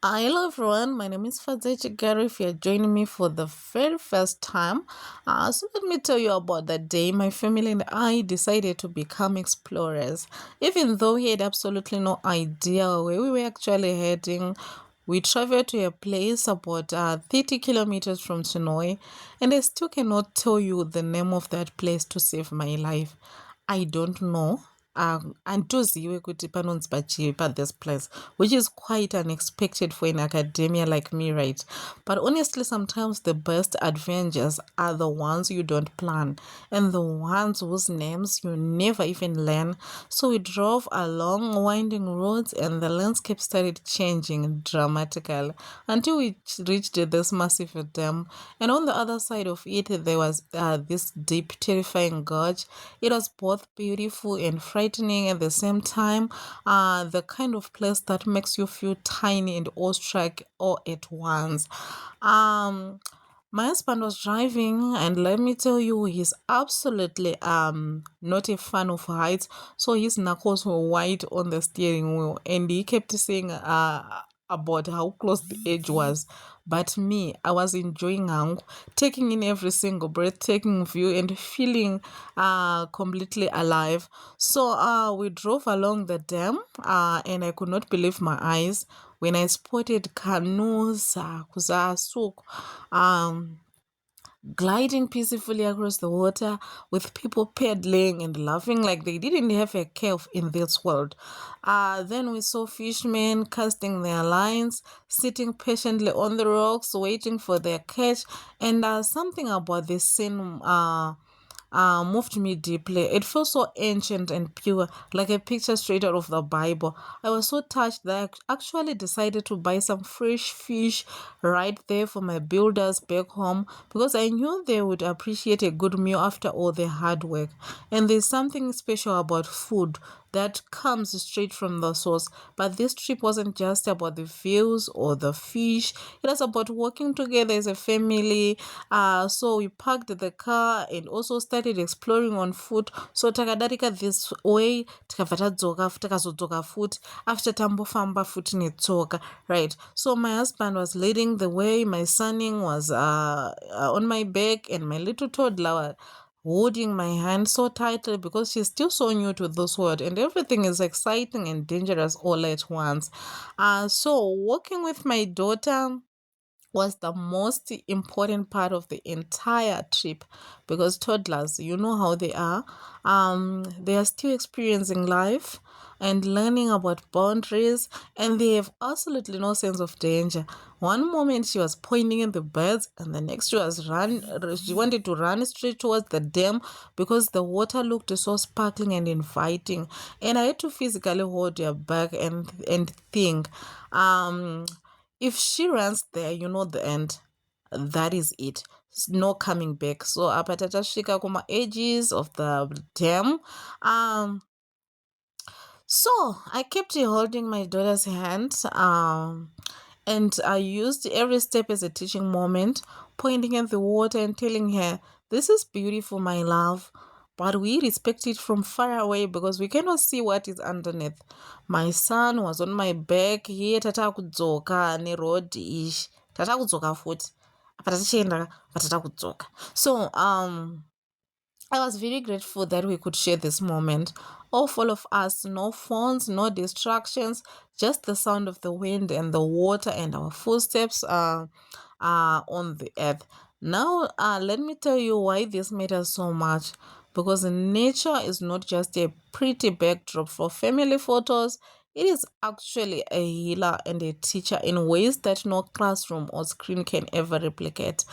Hello everyone, my name is Fadzechi Gary. If you're joining me for the very first time, so let me tell you about the day my family and I decided to become explorers. Even though we had absolutely no idea where we were actually heading, we traveled to a place about 30 kilometers from Chinhoyi, and I still cannot tell you the name of that place to save my life. I don't know. Andoziwe kuti panonzi pachipa this place, which is quite unexpected for an academia like me, right? But honestly, sometimes the best adventures are the ones you don't plan and the ones whose names you never even learn. So we drove along winding roads and the landscape started changing dramatically until we reached this massive dam. And on the other side of it, there was this deep, terrifying gorge. It was both beautiful and frightening at the same time. The kind of place that makes you feel tiny and awestruck all at once. Um, my husband was driving, and let me tell you, he's absolutely not a fan of heights. So his knuckles were white on the steering wheel, and he kept saying about how close the edge was. But me, I was enjoying Hang, taking in every single breathtaking view and feeling completely alive. So we drove along the dam, and I could not believe my eyes when I spotted canoes, gliding peacefully across the water with people paddling and laughing like they didn't have a care in this world. Then we saw fishermen casting their lines, sitting patiently on the rocks, waiting for their catch, and something about this scene moved me deeply. It felt so ancient and pure, like a picture straight out of the Bible. I was so touched that I actually decided to buy some fresh fish right there for my builders back home because I knew they would appreciate a good meal after all the hard work. And there's something special about food that comes straight from the source. But this trip wasn't just about the views or the fish, it was about working together as a family. So we parked the car and also started exploring on foot. So takadarika this way, tikabva takazodzoka futi after tambofamba futi netsoka, right? So my husband was leading the way, my son was on my back, and my little toddler holding my hand so tightly because she's still so new to this world and everything is exciting and dangerous all at once. So walking with my daughter was the most important part of the entire trip because toddlers, you know how they are. They are still experiencing life and learning about boundaries, and they have absolutely no sense of danger. One moment she was pointing at the birds, and the next she wanted to run straight towards the dam because the water looked so sparkling and inviting. And I had to physically hold her back and think. If she runs there, you know the end. That is it. No coming back. So apa tatasvika kuma edges of the dam. So I kept holding my daughter's hand. And I used every step as a teaching moment, pointing at the water and telling her, "This is beautiful, my love." But we respect it from far away because we cannot see what is underneath. My son was on my back. Here, tata kudzoka ne road ish. Tata kudzoka futi. Apa tatichienda apa tata kudzoka. So, I was very grateful that we could share this moment. All full of us, no phones, no distractions, just the sound of the wind and the water and our footsteps on the earth. Now, let me tell you why this matters so much. Because nature is not just a pretty backdrop for family photos, it is actually a healer and a teacher in ways that no classroom or screen can ever replicate.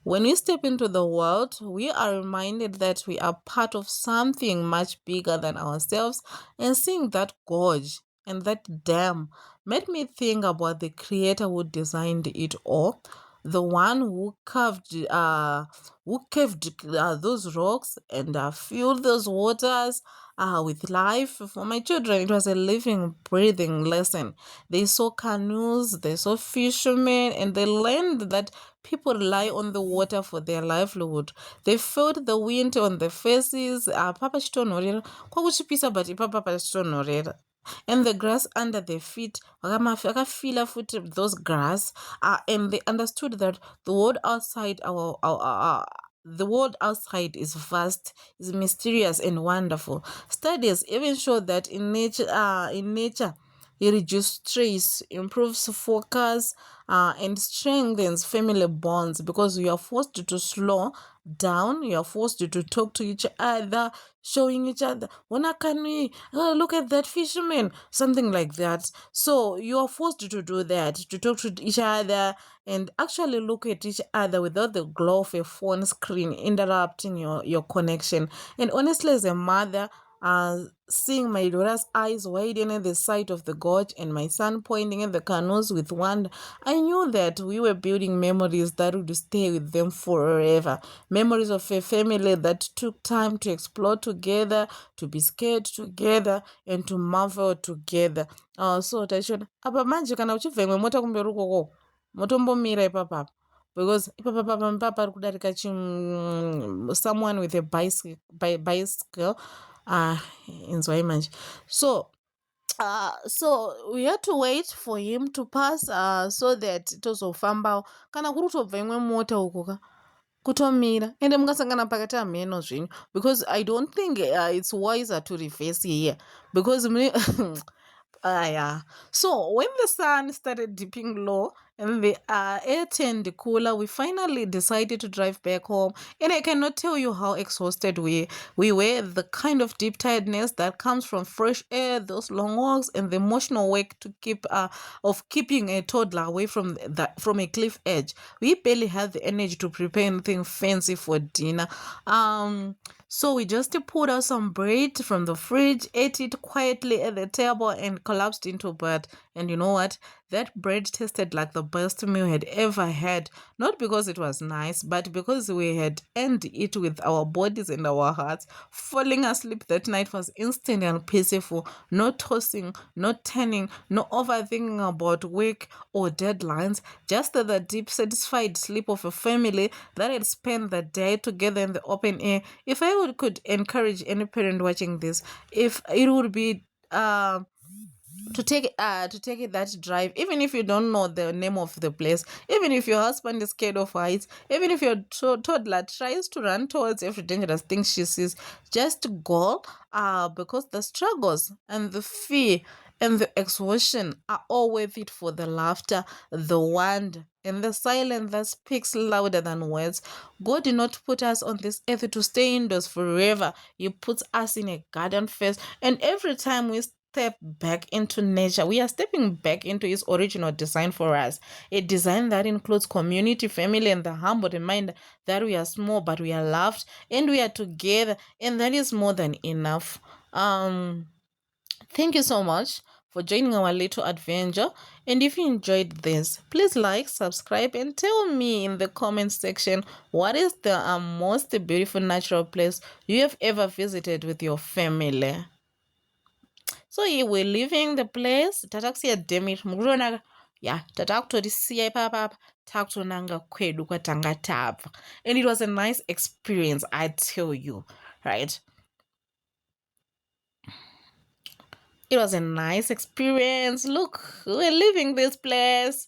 When we step into the world, we are reminded that we are part of something much bigger than ourselves, and seeing that gorge and that dam made me think about the creator who designed it all, the one who carved those rocks and filled those waters with life. For my children, it was a living, breathing lesson. They saw canoes, they saw fishermen, and they learned that people rely on the water for their livelihood. They felt the wind on their faces. Papa chitonhorera. Kwakuchipisa but ipapa pachitonhorera. and the grass under their feet vakafila futi those grass, and they understood that the world outside the world outside is vast, is mysterious and wonderful. Studies even show that in nature it reduces stress, improves focus, and strengthens family bonds, because you are forced to slow down, you are forced to talk to each other, showing each other, "Wana kanui, oh, look at that fisherman," something like that. So you are forced to do that, to talk to each other and actually look at each other without the glow of a phone screen interrupting your connection. And honestly, as a mother, seeing my daughter's eyes widen at the sight of the gorge and my son pointing at the canoes with wonder, I knew that we were building memories that would stay with them forever. Memories of a family that took time to explore together, to be scared together, and to marvel together. So tachiona apa manje kana uchibva imwe mota kumberi ukoko motombomira ipapapa, because ipapapa pari kudarika someone with a bicycle. Inzwai manje. So we had to wait for him to pass, so that tozofambawo. Kana kuri kutobva imwe mota uko kutomira ende mungasangana pakati hamheno zvinyu, because I don't think it's wiser to reverse here, because yeah. So when the sun started dipping low and the air turned cooler, we finally decided to drive back home. And I cannot tell you how exhausted we were. The kind of deep tiredness that comes from fresh air, those long walks, and the emotional work to keeping a toddler away from a cliff edge. We barely had the energy to prepare anything fancy for dinner. So we just pulled out some bread from the fridge, ate it quietly at the table, and collapsed into bed. And you know what? That bread tasted like the best meal I had ever had. Not because it was nice, but because we had earned it with our bodies and our hearts. Falling asleep that night was instant and peaceful. No tossing, no turning, no overthinking about work or deadlines. Just the deep, satisfied sleep of a family that had spent the day together in the open air. If could encourage any parent watching this, if it would be to take it that drive, even if you don't know the name of the place, even if your husband is scared of heights, even if your toddler tries to run towards every dangerous thing she sees, just go, because the struggles and the fear and the exhaustion are all worth it for the laughter, the wonder, and the silence that speaks louder than words. God did not put us on this earth to stay indoors forever. He puts us in a garden first, and every time we step back into nature, we are stepping back into His original design for us. A design that includes community, family, and the humble reminder that we are small, but we are loved and we are together, and that is more than enough. Thank you so much for joining our little adventure. And if you enjoyed this, please like, subscribe, and tell me in the comment section what is the most beautiful natural place you have ever visited with your family. So here we're leaving the place. Tatakusiya demit mukuona, yeah, tatakutorisiya ipapa takutonanga kwedu kwatanga tabva. And it was a nice experience, I tell you, right? It was a nice experience. Look, we're leaving this place.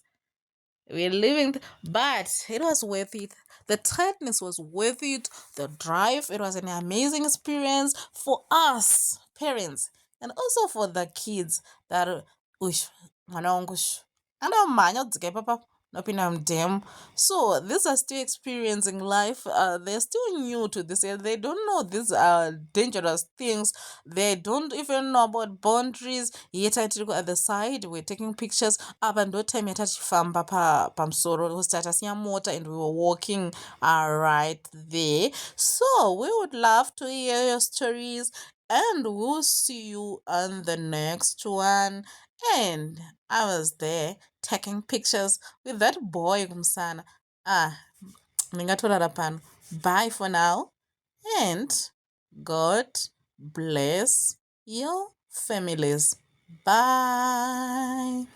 We're leaving, but it was worth it. The tiredness was worth it. The drive, it was an amazing experience for us parents and also for the kids. That ush, mwana wangu ush, andamhanya kudzika ipapa nopinda mudhamu. So these are still experiencing life. They're still new to this. They don't know these are dangerous things. They don't even know about boundaries. Yet at the side, we're taking pictures. Apa ndo time yatachifamba pamusoro because tatasiya mota and we were walking right there. So we would love to hear your stories, and we'll see you on the next one. And I was there taking pictures with that boy kumsana. Ndingatorara pano. Bye for now, and God bless your families. Bye.